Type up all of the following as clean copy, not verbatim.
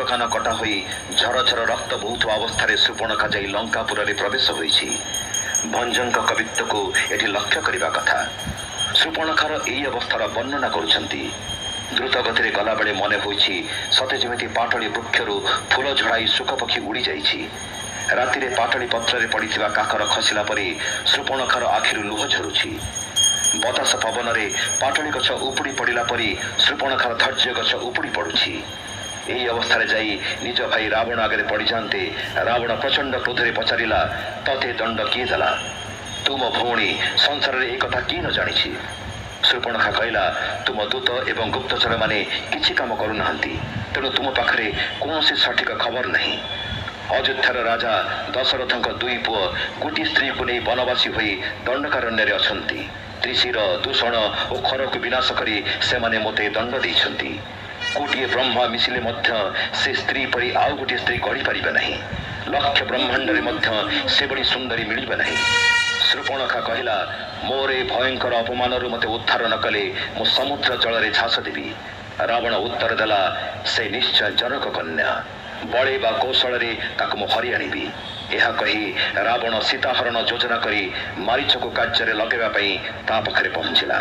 କାନ କଟା ହୋଇ ଝରଝର ରକ୍ତ ବହୁଥିବା ଅବସ୍ଥାରେ ଶୂର୍ପଣଖା ଯାଇ ଲଙ୍କାପୁରରେ ପ୍ରବେଶ ହୋଇଛି। ଭଞ୍ଜଙ୍କ କବିତ୍ୱକୁ ଏଠି ଲକ୍ଷ୍ୟ କରିବା କଥା। ଶୂର୍ପଣଖାର ଏହି ଅବସ୍ଥାର ବର୍ଣ୍ଣନା କରୁଛନ୍ତି। ଦ୍ରୁତ ଗତିରେ ଗଲାବେଳେ ମନେ ହୋଇଛି ସତେ ଯେମିତି ପାଟଳି ବୃକ୍ଷରୁ ଫୁଲ ଝଡ଼ାଇ ଶୁକପକ୍ଷୀ ଉଡ଼ି ଯାଇଛି। ରାତିରେ ପାଟଳି ପତ୍ରରେ ପଡ଼ିଥିବା କାକର ଖସିଲା ପରି ଶୂର୍ପଣଖାର ଆଖିରୁ ଲୁହ ଝରୁଛି। ବତାସ ପବନରେ ପାଟଳି ଗଛ ଉପୁଡ଼ି ପଡ଼ିଲା ପରି ଶୂର୍ପଣଖାର ଧୈର୍ଯ୍ୟ ଗଛ ଉପୁଡ଼ି ପଡ଼ୁଛି। ଏହି ଅବସ୍ଥାରେ ଯାଇ ନିଜ ଭାଇ ରାବଣ ଆଗରେ ପଡ଼ିଯାଆନ୍ତେ ରାବଣ ପ୍ରଚଣ୍ଡ କ୍ରୋଧରେ ପଚାରିଲା, ତତେ ଦଣ୍ଡ କିଏ ଦେଲା? ତୁମ ଭଉଣୀ ସଂସାରରେ ଏ କଥା କିଏ ନ ଜାଣିଛି? ଶୂର୍ପଣଖା କହିଲା, ତୁମ ଦୂତ ଏବଂ ଗୁପ୍ତଚରମାନେ କିଛି କାମ କରୁନାହାନ୍ତି, ତେଣୁ ତୁମ ପାଖରେ କୌଣସି ସଠିକ ଖବର ନାହିଁ। ଅଯୋଧ୍ୟାର ରାଜା ଦଶରଥଙ୍କ ଦୁଇ ପୁଅ ଗୋଟିଏ ସ୍ତ୍ରୀକୁ ନେଇ ବନବାସୀ ହୋଇ ଦଣ୍ଡକାରଣ୍ୟରେ ଅଛନ୍ତି। ତ୍ରିଶିର, ଦୂଷଣ ଓ ଖରକୁ ବିନାଶ କରି ସେମାନେ ମୋତେ ଦଣ୍ଡ ଦେଇଛନ୍ତି। ଗୋଟିଏ ବ୍ରହ୍ମା ମିଶିଲେ ମଧ୍ୟ ସେ ସ୍ତ୍ରୀ ପରି ଆଉ ଗୋଟିଏ ସ୍ତ୍ରୀ ଗଢ଼ିପାରିବେ ନାହିଁ। ଲକ୍ଷ ବ୍ରହ୍ମାଣ୍ଡରେ ମଧ୍ୟ ସେଭଳି ସୁନ୍ଦରୀ ମିଳିବେ ନାହିଁ। ଶୂର୍ପଣଖା କହିଲା, ମୋର ଏ ଭୟଙ୍କର ଅପମାନରୁ ମୋତେ ଉଦ୍ଧାର ନ କଲେ ମୁଁ ସମୁଦ୍ର ଜଳରେ ଝାସ ଦେବି। ରାବଣ ଉତ୍ତର ଦେଲା, ସେ ନିଶ୍ଚୟ ଜନକ କନ୍ୟା, ବଳେ ବା କୌଶଳରେ ତାକୁ ମୁଁ ହରି ଆଣିବି। ଏହା କହି ରାବଣ ସୀତାହରଣ ଯୋଜନା କରି ମାରିଚକୁ କାର୍ଯ୍ୟରେ ଲଗାଇବା ପାଇଁ ତା ପାଖରେ ପହଞ୍ଚିଲା।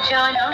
জানা